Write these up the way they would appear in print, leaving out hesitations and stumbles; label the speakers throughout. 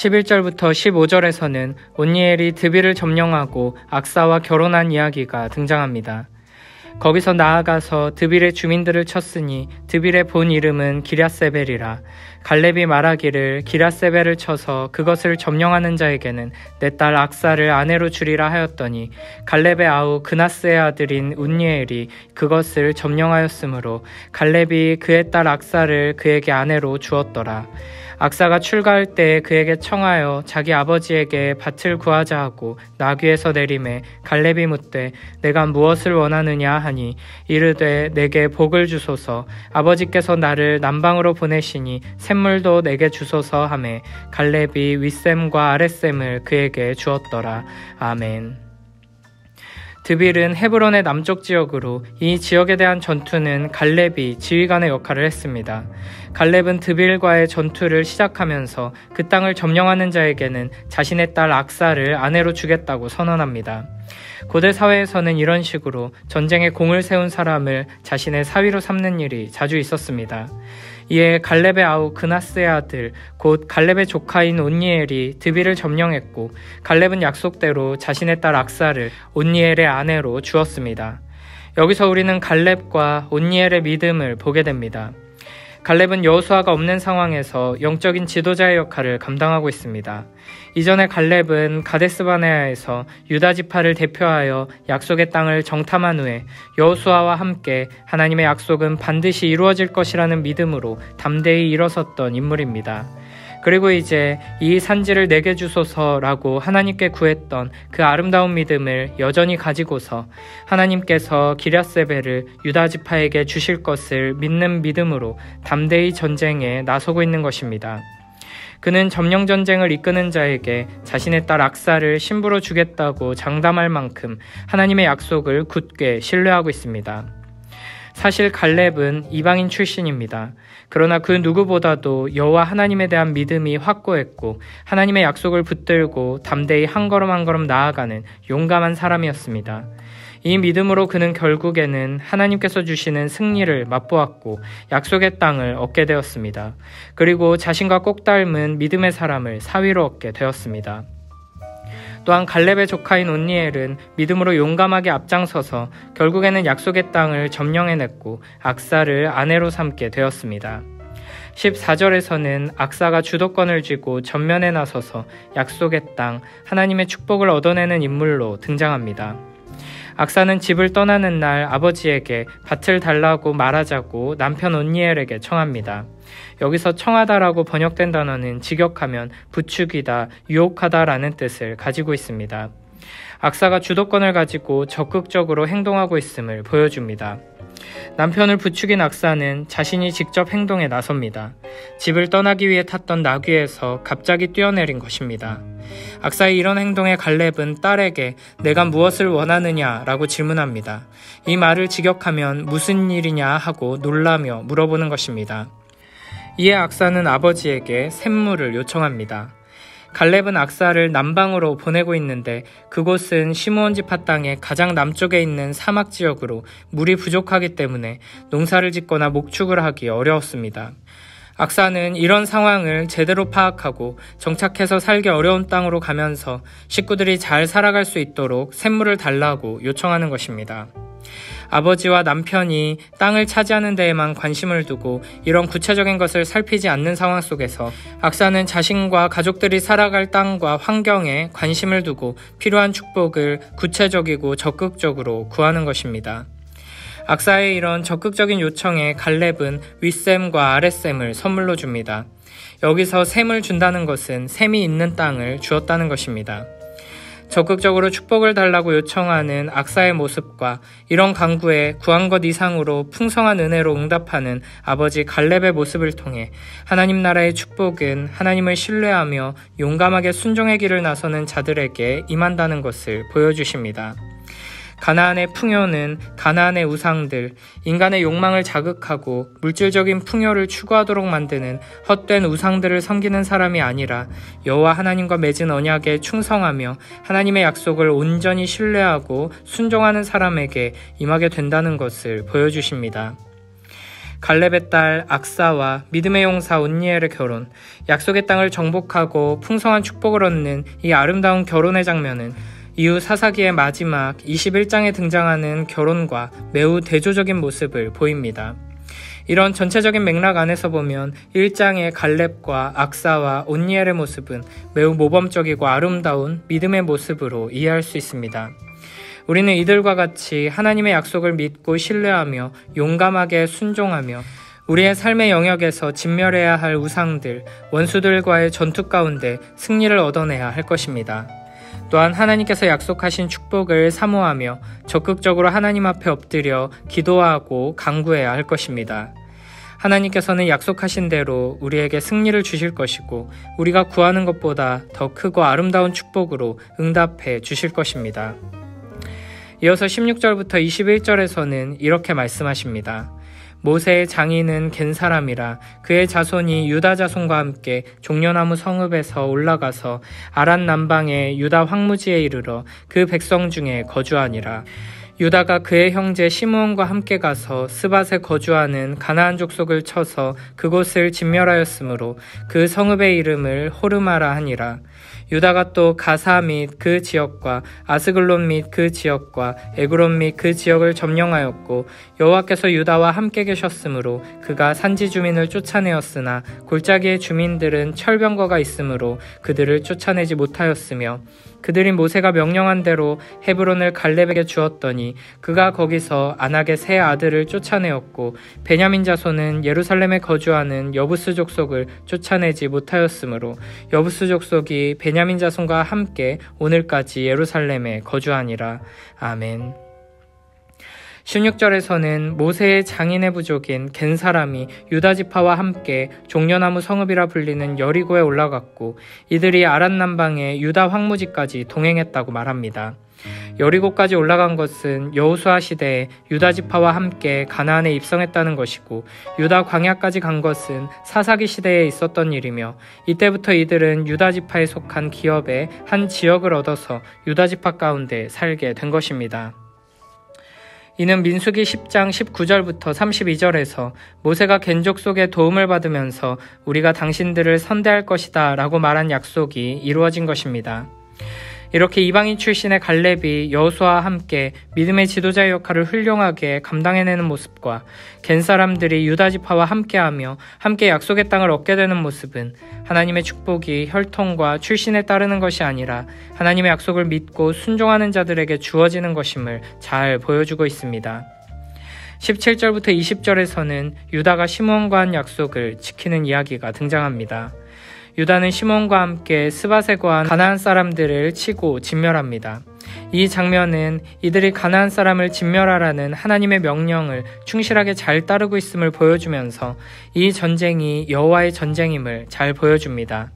Speaker 1: 11절부터 15절에서는 온니엘이 드빌을 점령하고 악사와 결혼한 이야기가 등장합니다. 거기서 나아가서 드빌의 주민들을 쳤으니 드빌의 본 이름은 기랴세벨이라. 갈렙이 말하기를 기랴세벨을 쳐서 그것을 점령하는 자에게는 내 딸 악사를 아내로 주리라 하였더니 갈렙의 아우 그나스의 아들인 온니엘이 그것을 점령하였으므로 갈렙이 그의 딸 악사를 그에게 아내로 주었더라. 악사가 출가할 때 그에게 청하여 자기 아버지에게 밭을 구하자 하고 나귀에서 내리매 갈렙이 묻되 내가 무엇을 원하느냐 하니 이르되 내게 복을 주소서. 아버지께서 나를 남방으로 보내시니 샘물도 내게 주소서 하매 갈렙이 윗샘과 아랫샘을 그에게 주었더라. 아멘. 드빌은 헤브론의 남쪽 지역으로 이 지역에 대한 전투는 갈렙이 지휘관의 역할을 했습니다. 갈렙은 드빌과의 전투를 시작하면서 그 땅을 점령하는 자에게는 자신의 딸 악사를 아내로 주겠다고 선언합니다. 고대 사회에서는 이런 식으로 전쟁에 공을 세운 사람을 자신의 사위로 삼는 일이 자주 있었습니다. 이에 갈렙의 아우 그나스의 아들 곧 갈렙의 조카인 온니엘이 드빌을 점령했고 갈렙은 약속대로 자신의 딸 악사를 온니엘의 아내로 주었습니다. 여기서 우리는 갈렙과 온니엘의 믿음을 보게 됩니다. 갈렙은 여호수아가 없는 상황에서 영적인 지도자의 역할을 감당하고 있습니다. 이전에 갈렙은 가데스바네아에서 유다 지파를 대표하여 약속의 땅을 정탐한 후에 여호수아와 함께 하나님의 약속은 반드시 이루어질 것이라는 믿음으로 담대히 일어섰던 인물입니다. 그리고 이제 이 산지를 내게 주소서라고 하나님께 구했던 그 아름다운 믿음을 여전히 가지고서 하나님께서 기랴세벨을 유다 지파에게 주실 것을 믿는 믿음으로 담대히 전쟁에 나서고 있는 것입니다. 그는 점령 전쟁을 이끄는 자에게 자신의 딸 악사를 신부로 주겠다고 장담할 만큼 하나님의 약속을 굳게 신뢰하고 있습니다. 사실 갈렙은 이방인 출신입니다. 그러나 그 누구보다도 여호와 하나님에 대한 믿음이 확고했고 하나님의 약속을 붙들고 담대히 한 걸음 한 걸음 나아가는 용감한 사람이었습니다. 이 믿음으로 그는 결국에는 하나님께서 주시는 승리를 맛보았고 약속의 땅을 얻게 되었습니다. 그리고 자신과 꼭 닮은 믿음의 사람을 사위로 얻게 되었습니다. 또한 갈렙의 조카인 온니엘은 믿음으로 용감하게 앞장서서 결국에는 약속의 땅을 점령해냈고 악사를 아내로 삼게 되었습니다. 14절에서는 악사가 주도권을 쥐고 전면에 나서서 약속의 땅, 하나님의 축복을 얻어내는 인물로 등장합니다. 악사는 집을 떠나는 날 아버지에게 밭을 달라고 말하자고 남편 온니엘에게 청합니다. 여기서 청하다라고 번역된 단어는 직역하면 부추기다, 유혹하다라는 뜻을 가지고 있습니다. 악사가 주도권을 가지고 적극적으로 행동하고 있음을 보여줍니다. 남편을 부추긴 악사는 자신이 직접 행동에 나섭니다. 집을 떠나기 위해 탔던 나귀에서 갑자기 뛰어내린 것입니다. 악사의 이런 행동에 갈렙은 딸에게 내가 무엇을 원하느냐 라고 질문합니다. 이 말을 직역하면 무슨 일이냐 하고 놀라며 물어보는 것입니다. 이에 악사는 아버지에게 샘물을 요청합니다. 갈렙은 악사를 남방으로 보내고 있는데 그곳은 시므온 지파 땅의 가장 남쪽에 있는 사막 지역으로 물이 부족하기 때문에 농사를 짓거나 목축을 하기 어려웠습니다. 악사는 이런 상황을 제대로 파악하고 정착해서 살기 어려운 땅으로 가면서 식구들이 잘 살아갈 수 있도록 샘물을 달라고 요청하는 것입니다. 아버지와 남편이 땅을 차지하는 데에만 관심을 두고 이런 구체적인 것을 살피지 않는 상황 속에서 악사는 자신과 가족들이 살아갈 땅과 환경에 관심을 두고 필요한 축복을 구체적이고 적극적으로 구하는 것입니다. 악사의 이런 적극적인 요청에 갈렙은 윗샘과 아랫샘을 선물로 줍니다. 여기서 샘을 준다는 것은 샘이 있는 땅을 주었다는 것입니다. 적극적으로 축복을 달라고 요청하는 악사의 모습과 이런 간구에 구한 것 이상으로 풍성한 은혜로 응답하는 아버지 갈렙의 모습을 통해 하나님 나라의 축복은 하나님을 신뢰하며 용감하게 순종의 길을 나서는 자들에게 임한다는 것을 보여주십니다. 가나안의 풍요는 가나안의 우상들, 인간의 욕망을 자극하고 물질적인 풍요를 추구하도록 만드는 헛된 우상들을 섬기는 사람이 아니라 여호와 하나님과 맺은 언약에 충성하며 하나님의 약속을 온전히 신뢰하고 순종하는 사람에게 임하게 된다는 것을 보여주십니다. 갈렙의 딸 악사와 믿음의 용사 온니엘의 결혼, 약속의 땅을 정복하고 풍성한 축복을 얻는 이 아름다운 결혼의 장면은 이후 사사기의 마지막 21장에 등장하는 결혼과 매우 대조적인 모습을 보입니다. 이런 전체적인 맥락 안에서 보면 1장의 갈렙과 악사와 온니엘의 모습은 매우 모범적이고 아름다운 믿음의 모습으로 이해할 수 있습니다. 우리는 이들과 같이 하나님의 약속을 믿고 신뢰하며 용감하게 순종하며 우리의 삶의 영역에서 진멸해야 할 우상들, 원수들과의 전투 가운데 승리를 얻어내야 할 것입니다. 또한 하나님께서 약속하신 축복을 사모하며 적극적으로 하나님 앞에 엎드려 기도하고 간구해야 할 것입니다. 하나님께서는 약속하신 대로 우리에게 승리를 주실 것이고 우리가 구하는 것보다 더 크고 아름다운 축복으로 응답해 주실 것입니다. 이어서 16절부터 21절에서는 이렇게 말씀하십니다. 모세의 장인은 겐 사람이라 그의 자손이 유다 자손과 함께 종려나무 성읍에서 올라가서 아란 남방의 유다 황무지에 이르러 그 백성 중에 거주하니라. 유다가 그의 형제 시므온과 함께 가서 스밧에 거주하는 가나안 족속을 쳐서 그곳을 진멸하였으므로 그 성읍의 이름을 호르마라 하니라. 유다가 또 가사 및 그 지역과 아스글론 및 그 지역과 에그론 및 그 지역을 점령하였고 여호와께서 유다와 함께 계셨으므로 그가 산지 주민을 쫓아내었으나 골짜기의 주민들은 철병거가 있으므로 그들을 쫓아내지 못하였으며 그들이 모세가 명령한 대로 헤브론을 갈렙에게 주었더니 그가 거기서 안악의 세 아들을 쫓아내었고 베냐민 자손은 예루살렘에 거주하는 여부스 족속을 쫓아내지 못하였으므로 여부스 족속이 베냐민 자손과 함께 오늘까지 예루살렘에 거주하니라. 아멘. 16절에서는 모세의 장인의 부족인 겐 사람이 유다 지파와 함께 종려나무 성읍이라 불리는 여리고에 올라갔고 이들이 아란 남방의 유다 황무지까지 동행했다고 말합니다. 여리고까지 올라간 것은 여호수아 시대에 유다 지파와 함께 가나안에 입성했다는 것이고 유다 광야까지 간 것은 사사기 시대에 있었던 일이며 이때부터 이들은 유다 지파에 속한 기업의 한 지역을 얻어서 유다 지파 가운데 살게 된 것입니다. 이는 민수기 10장 19절부터 32절에서 모세가 겐 족속의 도움을 받으면서 우리가 당신들을 선대할 것이다 라고 말한 약속이 이루어진 것입니다. 이렇게 이방인 출신의 갈렙이 여호수아와 함께 믿음의 지도자의 역할을 훌륭하게 감당해내는 모습과 겐 사람들이 유다 지파와 함께하며 함께 약속의 땅을 얻게 되는 모습은 하나님의 축복이 혈통과 출신에 따르는 것이 아니라 하나님의 약속을 믿고 순종하는 자들에게 주어지는 것임을 잘 보여주고 있습니다. 17절부터 20절에서는 유다가 시므온과 한 약속을 지키는 이야기가 등장합니다. 유다는 시몬과 함께 스밧에 거한 가나안 사람들을 치고 진멸합니다. 이 장면은 이들이 가나안 사람을 진멸하라는 하나님의 명령을 충실하게 잘 따르고 있음을 보여주면서 이 전쟁이 여호와의 전쟁임을 잘 보여줍니다.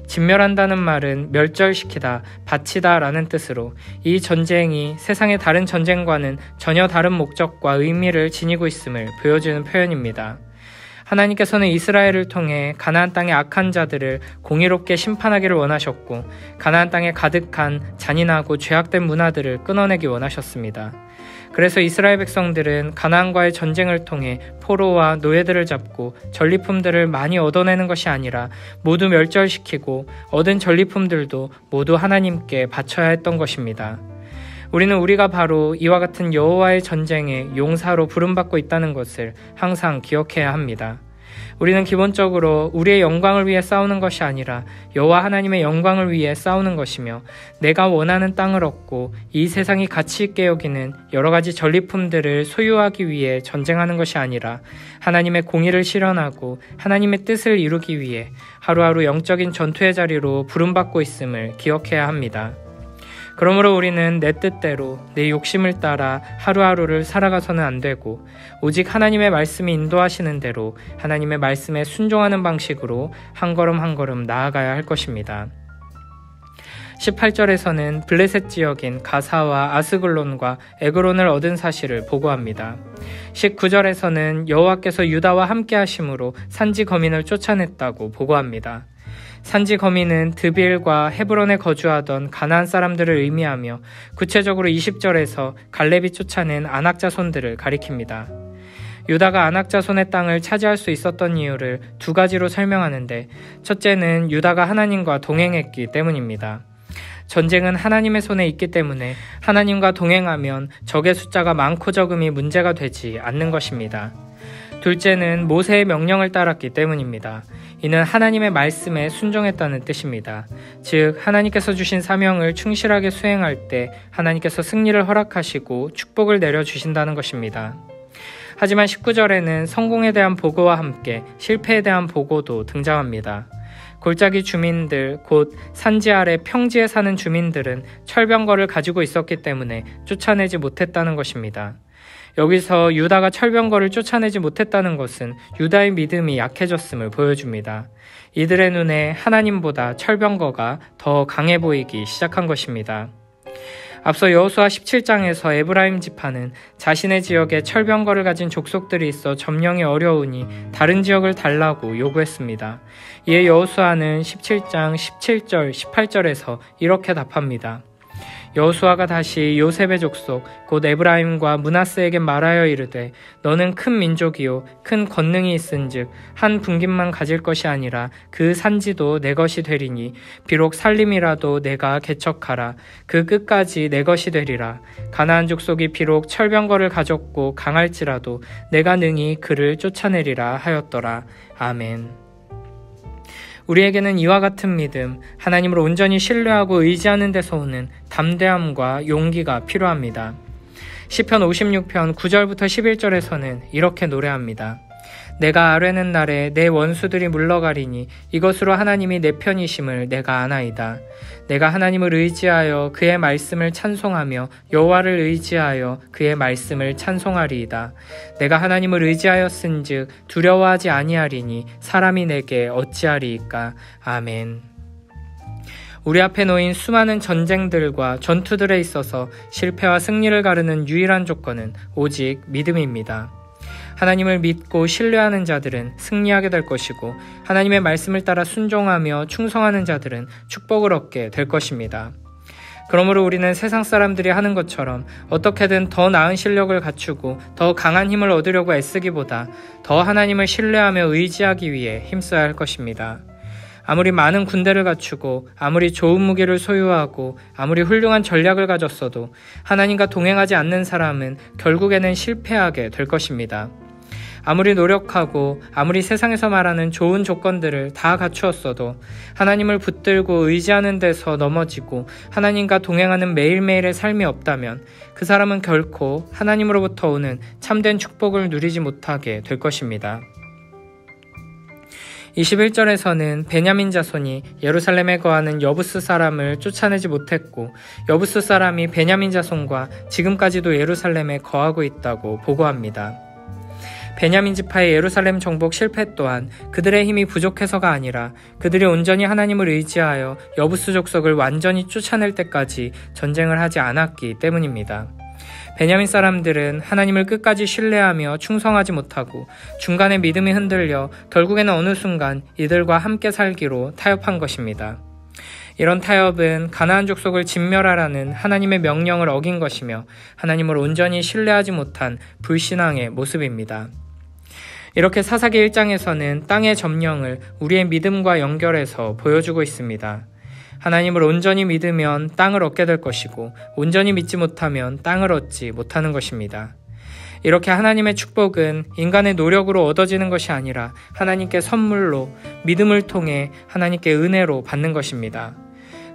Speaker 1: 진멸한다는 말은 멸절시키다, 바치다 라는 뜻으로 이 전쟁이 세상의 다른 전쟁과는 전혀 다른 목적과 의미를 지니고 있음을 보여주는 표현입니다. 하나님께서는 이스라엘을 통해 가나안 땅의 악한 자들을 공의롭게 심판하기를 원하셨고 가나안 땅에 가득한 잔인하고 죄악된 문화들을 끊어내기 원하셨습니다. 그래서 이스라엘 백성들은 가나안과의 전쟁을 통해 포로와 노예들을 잡고 전리품들을 많이 얻어내는 것이 아니라 모두 멸절시키고 얻은 전리품들도 모두 하나님께 바쳐야 했던 것입니다. 우리는 우리가 바로 이와 같은 여호와의 전쟁의 용사로 부름받고 있다는 것을 항상 기억해야 합니다. 우리는 기본적으로 우리의 영광을 위해 싸우는 것이 아니라 여호와 하나님의 영광을 위해 싸우는 것이며 내가 원하는 땅을 얻고 이 세상이 가치 있게 여기는 여러 가지 전리품들을 소유하기 위해 전쟁하는 것이 아니라 하나님의 공의를 실현하고 하나님의 뜻을 이루기 위해 하루하루 영적인 전투의 자리로 부름받고 있음을 기억해야 합니다. 그러므로 우리는 내 뜻대로 내 욕심을 따라 하루하루를 살아가서는 안 되고 오직 하나님의 말씀이 인도하시는 대로 하나님의 말씀에 순종하는 방식으로 한 걸음 한 걸음 나아가야 할 것입니다. 18절에서는 블레셋 지역인 가사와 아스글론과 에그론을 얻은 사실을 보고합니다. 19절에서는 여호와께서 유다와 함께 하심으로 산지 거민을 쫓아냈다고 보고합니다. 산지 거민은 드빌과 헤브론에 거주하던 가나안 사람들을 의미하며 구체적으로 20절에서 갈렙이 쫓아낸 안악 자손들을 가리킵니다. 유다가 아낙 자손의 땅을 차지할 수 있었던 이유를 두 가지로 설명하는데, 첫째는 유다가 하나님과 동행했기 때문입니다. 전쟁은 하나님의 손에 있기 때문에 하나님과 동행하면 적의 숫자가 많고 적음이 문제가 되지 않는 것입니다. 둘째는 모세의 명령을 따랐기 때문입니다. 이는 하나님의 말씀에 순종했다는 뜻입니다. 즉, 하나님께서 주신 사명을 충실하게 수행할 때 하나님께서 승리를 허락하시고 축복을 내려주신다는 것입니다. 하지만 19절에는 성공에 대한 보고와 함께 실패에 대한 보고도 등장합니다. 골짜기 주민들, 곧 산지 아래 평지에 사는 주민들은 철병거를 가지고 있었기 때문에 쫓아내지 못했다는 것입니다. 여기서 유다가 철병거를 쫓아내지 못했다는 것은 유다의 믿음이 약해졌음을 보여줍니다. 이들의 눈에 하나님보다 철병거가 더 강해 보이기 시작한 것입니다. 앞서 여호수아 17장에서 에브라임 지파는 자신의 지역에 철병거를 가진 족속들이 있어 점령이 어려우니 다른 지역을 달라고 요구했습니다. 이에 여호수아는 17장 17절, 18절에서 이렇게 답합니다. 여호수아가 다시 요셉의 족속 곧 에브라임과 므낫세에게 말하여 이르되 너는 큰 민족이요 큰 권능이 있은즉 한 분깃만 가질 것이 아니라 그 산지도 내 것이 되리니 비록 살림이라도 내가 개척하라 그 끝까지 내 것이 되리라. 가나안 족속이 비록 철병거를 가졌고 강할지라도 내가 능히 그를 쫓아내리라 하였더라. 아멘. 우리에게는 이와 같은 믿음, 하나님을 온전히 신뢰하고 의지하는 데서 오는 담대함과 용기가 필요합니다. 시편 56편 9절부터 11절에서는 이렇게 노래합니다. 내가 아뢰는 날에 내 원수들이 물러가리니 이것으로 하나님이 내 편이심을 내가 아나이다. 내가 하나님을 의지하여 그의 말씀을 찬송하며 여호와를 의지하여 그의 말씀을 찬송하리이다. 내가 하나님을 의지하였은즉 두려워하지 아니하리니 사람이 내게 어찌하리이까. 아멘. 우리 앞에 놓인 수많은 전쟁들과 전투들에 있어서 실패와 승리를 가르는 유일한 조건은 오직 믿음입니다. 하나님을 믿고 신뢰하는 자들은 승리하게 될 것이고 하나님의 말씀을 따라 순종하며 충성하는 자들은 축복을 얻게 될 것입니다. 그러므로 우리는 세상 사람들이 하는 것처럼 어떻게든 더 나은 실력을 갖추고 더 강한 힘을 얻으려고 애쓰기보다 더 하나님을 신뢰하며 의지하기 위해 힘써야 할 것입니다. 아무리 많은 군대를 갖추고 아무리 좋은 무기를 소유하고 아무리 훌륭한 전략을 가졌어도 하나님과 동행하지 않는 사람은 결국에는 실패하게 될 것입니다. 아무리 노력하고 아무리 세상에서 말하는 좋은 조건들을 다 갖추었어도 하나님을 붙들고 의지하는 데서 넘어지고 하나님과 동행하는 매일매일의 삶이 없다면 그 사람은 결코 하나님으로부터 오는 참된 축복을 누리지 못하게 될 것입니다. 21절에서는 베냐민 자손이 예루살렘에 거하는 여부스 사람을 쫓아내지 못했고 여부스 사람이 베냐민 자손과 지금까지도 예루살렘에 거하고 있다고 보고합니다. 베냐민 지파의 예루살렘 정복 실패 또한 그들의 힘이 부족해서가 아니라 그들이 온전히 하나님을 의지하여 여부스 족속을 완전히 쫓아낼 때까지 전쟁을 하지 않았기 때문입니다. 베냐민 사람들은 하나님을 끝까지 신뢰하며 충성하지 못하고 중간에 믿음이 흔들려 결국에는 어느 순간 이들과 함께 살기로 타협한 것입니다. 이런 타협은 가나안 족속을 진멸하라는 하나님의 명령을 어긴 것이며 하나님을 온전히 신뢰하지 못한 불신앙의 모습입니다. 이렇게 사사기 1장에서는 땅의 점령을 우리의 믿음과 연결해서 보여주고 있습니다. 하나님을 온전히 믿으면 땅을 얻게 될 것이고 온전히 믿지 못하면 땅을 얻지 못하는 것입니다. 이렇게 하나님의 축복은 인간의 노력으로 얻어지는 것이 아니라 하나님께 선물로 믿음을 통해 하나님께 은혜로 받는 것입니다.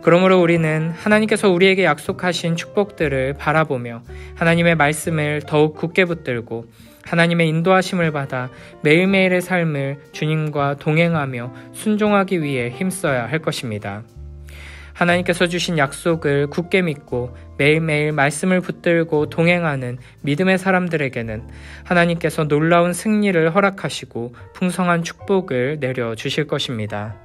Speaker 1: 그러므로 우리는 하나님께서 우리에게 약속하신 축복들을 바라보며 하나님의 말씀을 더욱 굳게 붙들고 하나님의 인도하심을 받아 매일매일의 삶을 주님과 동행하며 순종하기 위해 힘써야 할 것입니다. 하나님께서 주신 약속을 굳게 믿고 매일매일 말씀을 붙들고 동행하는 믿음의 사람들에게는 하나님께서 놀라운 승리를 허락하시고 풍성한 축복을 내려주실 것입니다.